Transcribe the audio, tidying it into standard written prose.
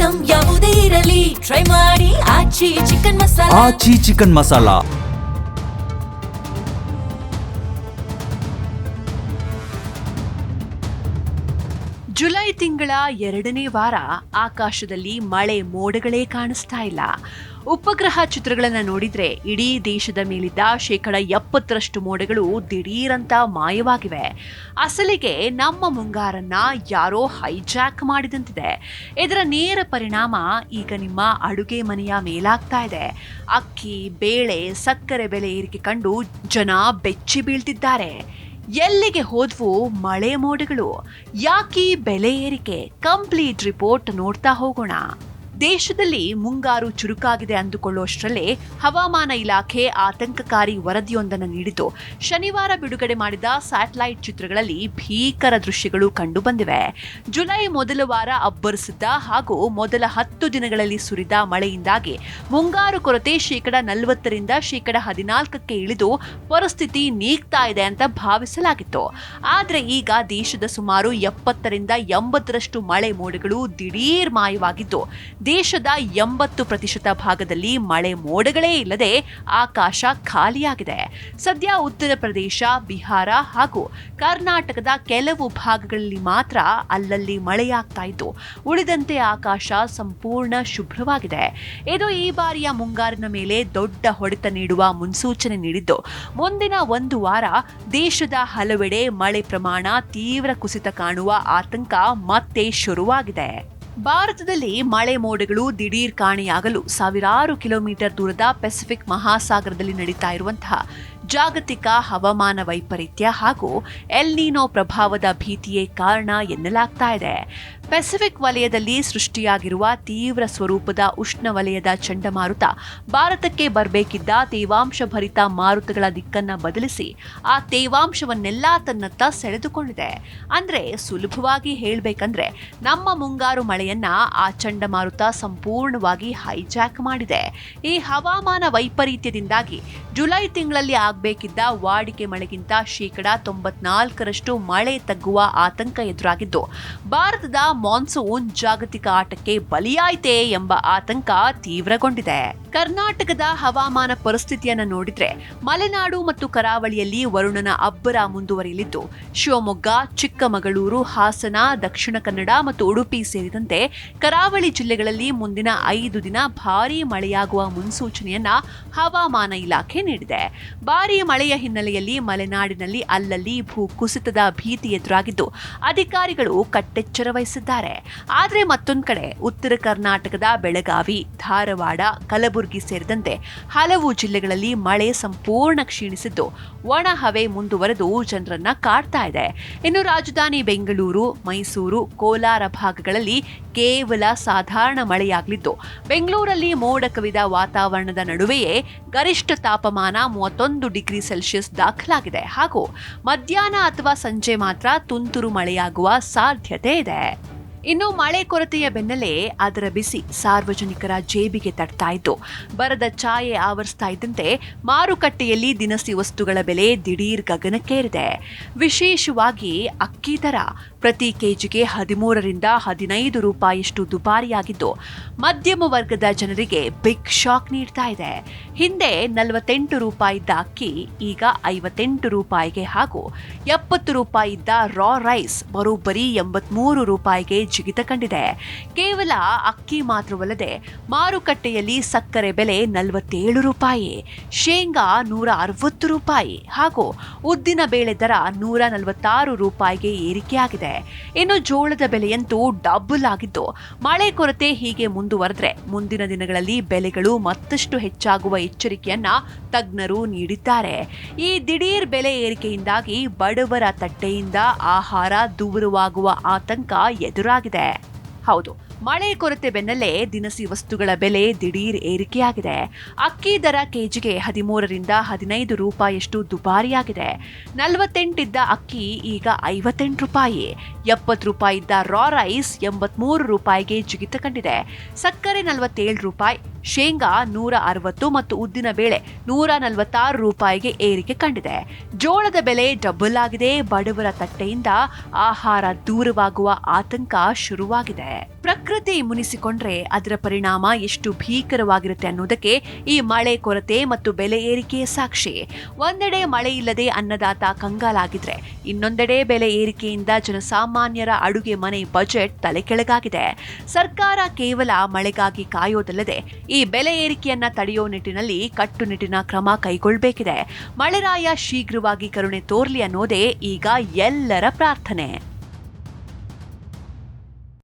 Item ಯಾವುದೇ ಇರಲಿ try ಮಾಡಿ ಆಚಿ ಚಿಕನ್ ಮಸಾಲಾ. ಆಚಿ ಚಿಕನ್ ಮಸಾಲಾ. ಜುಲೈ ತಿಂಗಳ 2ನೇ ವಾರ ಆಕಾಶದಲ್ಲಿ ಮಳೆ ಮೋಡಗಳೇ ಕಾಣಿಸ್ತಾ ಇಲ್ಲ. ಉಪಗ್ರಹ ಚಿತ್ರಗಳನ್ನು ನೋಡಿದ್ರೆ ಇಡೀ ದೇಶದ ಮೇಲಿದ್ದ 70% ಮೋಡಗಳು ದಿಢೀರಂತ ಮಾಯವಾಗಿವೆ. ಅಸಲಿಗೆ ನಮ್ಮ ಮುಂಗಾರನ್ನ ಯಾರೋ ಹೈಜಾಕ್ ಮಾಡಿದಂತಿದೆ. ಇದರ ನೇರ ಪರಿಣಾಮ ಈಗ ನಿಮ್ಮ ಅಡುಗೆ ಮನೆಯ ಮೇಲಾಗ್ತಾ ಇದೆ. ಅಕ್ಕಿ, ಬೇಳೆ, ಸಕ್ಕರೆ ಬೆಲೆ ಏರಿಕೆ ಕಂಡು ಜನ ಬೆಚ್ಚಿ ಬೀಳ್ತಿದ್ದಾರೆ. ಎಲ್ಲಿಗೆ ಹೋದ್ವು ಮಳೆ ಮೋಡಗಳು? ಯಾಕಿ ಬೆಲೆ ಏರಿಕೆ? ಕಂಪ್ಲೀಟ್ ರಿಪೋರ್ಟ್ ನೋಡ್ತಾ ಹೋಗೋಣ. ದೇಶದಲ್ಲಿ ಮುಂಗಾರು ಚುರುಕಾಗಿದೆ ಅಂದುಕೊಳ್ಳುವಷ್ಟರಲ್ಲೇ ಹವಾಮಾನ ಇಲಾಖೆ ಆತಂಕಕಾರಿ ವರದಿಯೊಂದನ್ನು ನೀಡಿತು. ಶನಿವಾರ ಬಿಡುಗಡೆ ಮಾಡಿದ ಸ್ಯಾಟಲೈಟ್ ಚಿತ್ರಗಳಲ್ಲಿ ಭೀಕರ ದೃಶ್ಯಗಳು ಕಂಡುಬಂದಿವೆ. ಜುಲೈ ಮೊದಲ ವಾರ ಅಬ್ಬರಿಸಿದ್ದ ಹಾಗೂ ಮೊದಲ 10 ದಿನಗಳಲ್ಲಿ ಸುರಿದ ಮಳೆಯಿಂದಾಗಿ ಮುಂಗಾರು ಕೊರತೆ 40% 14% ಇಳಿದು ಪರಿಸ್ಥಿತಿ ನೀಗ್ತಾ ಇದೆ ಅಂತ ಭಾವಿಸಲಾಗಿತ್ತು. ಆದರೆ ಈಗ ದೇಶದ ಸುಮಾರು 70% ಮಳೆ ಮೋಡಗಳು ದಿಢೀರ್ ಮಾಯವಾಗಿದ್ದು, ದೇಶದ 80% ಭಾಗದಲ್ಲಿ ಮಳೆ ಮೋಡಗಳೇ ಇಲ್ಲದೆ ಆಕಾಶ ಖಾಲಿಯಾಗಿದೆ. ಸದ್ಯ ಉತ್ತರ ಪ್ರದೇಶ, ಬಿಹಾರ ಹಾಗೂ ಕರ್ನಾಟಕದ ಕೆಲವು ಭಾಗಗಳಲ್ಲಿ ಮಾತ್ರ ಅಲ್ಲಲ್ಲಿ ಮಳೆಯಾಗ್ತಾ ಇದ್ದು, ಉಳಿದಂತೆ ಆಕಾಶ ಸಂಪೂರ್ಣ ಶುಭ್ರವಾಗಿದೆ. ಇದು ಈ ಬಾರಿಯ ಮುಂಗಾರಿನ ಮೇಲೆ ದೊಡ್ಡ ಹೊಡೆತ ನೀಡುವ ಮುನ್ಸೂಚನೆ ನೀಡಿದ್ದು, ಮುಂದಿನ 1 ವಾರ ದೇಶದ ಹಲವೆಡೆ ಮಳೆ ಪ್ರಮಾಣ ತೀವ್ರ ಕುಸಿತ ಕಾಣುವ ಆತಂಕ ಮತ್ತೆ ಶುರುವಾಗಿದೆ. ಭಾರತದಲ್ಲಿ ಮಳೆ ಮೋಡಗಳು ದಿಢೀರ್ ಕಾಣೆಯಾಗಲು ಸಾವಿರಾರು ಕಿಲೋಮೀಟರ್ ದೂರದ ಪೆಸಿಫಿಕ್ ಮಹಾಸಾಗರದಲ್ಲಿ ನಡೀತಾ ಇರುವಂತಹ ಜಾಗತಿಕ ಹವಾಮಾನ ವೈಪರೀತ್ಯ ಹಾಗೂ ಎಲ್ ನೀನೋ ಪ್ರಭಾವದ ಭೀತಿಯೇ ಕಾರಣ ಎನ್ನಲಾಗ್ತಾ ಇದೆ. ಪೆಸಿಫಿಕ್ ವಲಯದಲ್ಲಿ ಸೃಷ್ಟಿಯಾಗಿರುವ ತೀವ್ರ ಸ್ವರೂಪದ ಉಷ್ಣವಲಯದ ಚಂಡಮಾರುತ ಭಾರತಕ್ಕೆ ಬರಬೇಕಿದ್ದ ತೇವಾಂಶ ಭರಿತ ಮಾರುತಗಳ ದಿಕ್ಕನ್ನ ಬದಲಿಸಿ ಆ ತೇವಾಂಶವನ್ನೆಲ್ಲ ತನ್ನತ್ತ ಸೆಳೆದುಕೊಂಡಿದೆ. ಅಂದ್ರೆ ಸುಲಭವಾಗಿ ಹೇಳ್ಬೇಕಂದ್ರೆ ನಮ್ಮ ಮುಂಗಾರು ಮಳೆಯನ್ನ ಆ ಚಂಡಮಾರುತ ಸಂಪೂರ್ಣವಾಗಿ ಹೈಜಾಕ್ ಮಾಡಿದೆ. ಈ ಹವಾಮಾನ ವೈಪರೀತ್ಯದಿಂದಾಗಿ ಜುಲೈ ತಿಂಗಳಲ್ಲಿ ಆಗಬೇಕಿದ್ದ ವಾಡಿಕೆ ಮಳೆಗಿಂತ 94% ಮಳೆ ತಗ್ಗುವ ಆತಂಕ ಎದುರಾಗಿದ್ದು, ಭಾರತದ ಮಾನ್ಸೂನ್ ಜಾಗತಿಕ ಆಟಕ್ಕೆ ಬಲಿಯಾಯಿತೆ ಎಂಬ ಆತಂಕ ತೀವ್ರಗೊಂಡಿದೆ. ಕರ್ನಾಟಕದ ಹವಾಮಾನ ಪರಿಸ್ಥಿತಿಯನ್ನು ನೋಡಿದ್ರೆ ಮಲೆನಾಡು ಮತ್ತು ಕರಾವಳಿಯಲ್ಲಿ ವರುಣನ ಅಬ್ಬರ ಮುಂದುವರಿಯಲಿದ್ದು, ಶಿವಮೊಗ್ಗ, ಚಿಕ್ಕಮಗಳೂರು, ಹಾಸನ, ದಕ್ಷಿಣ ಕನ್ನಡ ಮತ್ತು ಉಡುಪಿ ಸೇರಿದಂತೆ ಕರಾವಳಿ ಜಿಲ್ಲೆಗಳಲ್ಲಿ ಮುಂದಿನ 5 ದಿನ ಭಾರೀ ಮಳೆಯಾಗುವ ಮುನ್ಸೂಚನೆಯನ್ನ ಹವಾಮಾನ ಇಲಾಖೆ ನೀಡಿದೆ. ಭಾರೀ ಮಳೆಯ ಹಿನ್ನೆಲೆಯಲ್ಲಿ ಮಲೆನಾಡಿನಲ್ಲಿ ಅಲ್ಲಲ್ಲಿ ಭೂ ಕುಸಿತದ ಭೀತಿ ಎದುರಾಗಿದ್ದು, ಅಧಿಕಾರಿಗಳು ಕಟ್ಟೆಚ್ಚರ ವಹಿಸಿದ್ದಾರೆ. ಆದರೆ ಮತ್ತೊಂದು ಕಡೆ ಉತ್ತರ ಕರ್ನಾಟಕದ ಬೆಳಗಾವಿ, ಧಾರವಾಡ, ಕಲಬುರಗಿ ಸೇರಿದಂತೆ ಹಲವು ಜಿಲ್ಲೆಗಳಲ್ಲಿ ಮಳೆ ಸಂಪೂರ್ಣ ಕ್ಷೀಣಿಸಿದ್ದು, ಒಣ ಹವೆ ಮುಂದುವರೆದು ಜನರನ್ನ ಕಾಡ್ತಾ ಇದೆ. ಇನ್ನು ರಾಜಧಾನಿ ಬೆಂಗಳೂರು, ಮೈಸೂರು, ಕೋಲಾರ ಭಾಗಗಳಲ್ಲಿ ಕೇವಲ ಸಾಧಾರಣ ಮಳೆಯಾಗಲಿದ್ದು, ಬೆಂಗಳೂರಲ್ಲಿ ಮೋಡ ಕವಿದ ವಾತಾವರಣದ ನಡುವೆಯೇ ಗರಿಷ್ಠ ತಾಪಮಾನ 31 ಡಿಗ್ರಿ ಸೆಲ್ಸಿಯಸ್ ದಾಖಲಾಗಿದೆ ಹಾಗೂ ಮಧ್ಯಾಹ್ನ ಅಥವಾ ಸಂಜೆ ಮಾತ್ರ ತುಂತುರು ಮಳೆಯಾಗುವ ಸಾಧ್ಯತೆ ಇದೆ. ಇನ್ನು ಮಳೆ ಕೊರತೆಯ ಬೆನ್ನಲ್ಲೇ ಅದರ ಬಿಸಿ ಸಾರ್ವಜನಿಕರ ಜೇಬಿಗೆ ತಟ್ತಾ ಇದ್ದು, ಬರದ ಛಾಯೆ ಆವರಿಸ್ತಾ ಇದ್ದಂತೆ ಮಾರುಕಟ್ಟೆಯಲ್ಲಿ ದಿನಸಿ ವಸ್ತುಗಳ ಬೆಲೆ ದಿಢೀರ್ ಗಗನಕ್ಕೇರಿದೆ. ವಿಶೇಷವಾಗಿ ಅಕ್ಕಿ ದರ ಪ್ರತಿ ಕೆಜಿಗೆ 13ರಿಂದ 15 ರೂಪಾಯಿಯಷ್ಟು ದುಬಾರಿಯಾಗಿದ್ದು, ಮಧ್ಯಮ ವರ್ಗದ ಜನರಿಗೆ ಬಿಗ್ ಶಾಕ್ ನೀಡ್ತಾ ಇದೆ. ಹಿಂದೆ 48 ರೂಪಾಯಿ ಇದ್ದ ಅಕ್ಕಿ ಈಗ 58 ರೂಪಾಯಿಗೆ ಹಾಗೂ 70 ರೂಪಾಯಿ ಇದ್ದ ರಾ ರೈಸ್ ಬರೋಬ್ಬರಿ 83 ರೂಪಾಯಿಗೆ ಜಿಗಿತ ಕಂಡಿದೆ. ಕೇವಲ ಅಕ್ಕಿ ಮಾತ್ರವಲ್ಲದೆ ಮಾರುಕಟ್ಟೆಯಲ್ಲಿ ಸಕ್ಕರೆ ಬೆಲೆ 47 ರೂಪಾಯಿ, ಶೇಂಗಾ 160 ರೂಪಾಯಿ ಹಾಗೂ ಉದ್ದಿನ ಬೇಳೆ ದರ 146 ರೂಪಾಯಿಗೆ ಏರಿಕೆಯಾಗಿದೆ. ಇನ್ನು ಜೋಳದ ಬೆಲೆಯಂತೂ ಡಬಲ್ ಆಗಿದ್ದು, ಮಳೆ ಕೊರತೆ ಹೀಗೆ ಮುಂದುವರೆದ್ರೆ ಮುಂದಿನ ದಿನಗಳಲ್ಲಿ ಬೆಲೆಗಳು ಮತ್ತಷ್ಟು ಹೆಚ್ಚಾಗುವ ಎಚ್ಚರಿಕೆಯನ್ನ ತಜ್ಞರು ನೀಡಿದ್ದಾರೆ. ಈ ದಿಢೀರ್ ಬೆಲೆ ಏರಿಕೆಯಿಂದಾಗಿ ಬಡವರ ತಟ್ಟೆಯಿಂದ ಆಹಾರ ದೂರವಾಗುವ ಆತಂಕ ಎದುರಾಗಿದೆ. ಹೌದು, ಮಳೆ ಕೊರತೆ ಬೆನ್ನಲ್ಲೇ ದಿನಸಿ ವಸ್ತುಗಳ ಬೆಲೆ ದಿಢೀರ್ ಏರಿಕೆಯಾಗಿದೆ. ಅಕ್ಕಿ ದರ ಕೆಜಿಗೆ 13ರಿಂದ 15 ರೂಪಾಯಿಯಷ್ಟು ದುಬಾರಿಯಾಗಿದೆ. 48 ಇದ್ದ ಅಕ್ಕಿ ಈಗ 58 ರೂಪಾಯಿ, 70 ರೂಪಾಯಿ ಇದ್ದ ರಾ ರೈಸ್ 83 ರೂಪಾಯಿಗೆ ಜಿಗಿತ ಕಂಡಿದೆ. ಸಕ್ಕರೆ 47 ರೂಪಾಯಿ, ಶೇಂಗಾ 160 ಮತ್ತು ಉದ್ದಿನ ಬೇಳೆ 146 ರೂಪಾಯಿಗೆ ಏರಿಕೆ ಕಂಡಿದೆ. ಜೋಳದ ಬೆಲೆ ಡಬಲ್ ಆಗಿದೆ. ಬಡವರ ತಟ್ಟೆಯಿಂದ ಆಹಾರ ದೂರವಾಗುವ ಆತಂಕ ಶುರುವಾಗಿದೆ. ಪ್ರಕೃತಿ ಮುನಿಸಿಕೊಂಡ್ರೆ ಅದರ ಪರಿಣಾಮ ಎಷ್ಟು ಭೀಕರವಾಗಿರುತ್ತೆ ಅನ್ನೋದಕ್ಕೆ ಈ ಮಳೆ ಕೊರತೆ ಮತ್ತು ಬೆಲೆ ಏರಿಕೆಯ ಸಾಕ್ಷಿ. ಒಂದೆಡೆ ಮಳೆ ಇಲ್ಲದೆ ಅನ್ನದಾತ ಕಂಗಾಲಾಗಿದ್ರೆ, ಇನ್ನೊಂದೆಡೆ ಬೆಲೆ ಏರಿಕೆಯಿಂದ ಜನಸಾಮಾನ್ಯರ ಅಡುಗೆ ಮನೆ ಬಜೆಟ್ ತಲೆ ಕೆಳಗಾಗಿದೆ. ಸರ್ಕಾರ ಕೇವಲ ಮಳೆಗಾಗಿ ಕಾಯೋದಲ್ಲದೆ ಈ ಬೆಲೆ ಏರಿಕೆಯನ್ನ ತಡೆಯೋ ನಿಟ್ಟಿನಲ್ಲಿ ಕಟ್ಟುನಿಟ್ಟಿನ ಕ್ರಮ ಕೈಗೊಳ್ಳಬೇಕಿದೆ. ಮಳೆರಾಯ ಶೀಘ್ರವಾಗಿ ಕರುಣೆ ತೋರ್ಲಿ ಅನ್ನೋದೇ ಈಗ ಎಲ್ಲರ ಪ್ರಾರ್ಥನೆ.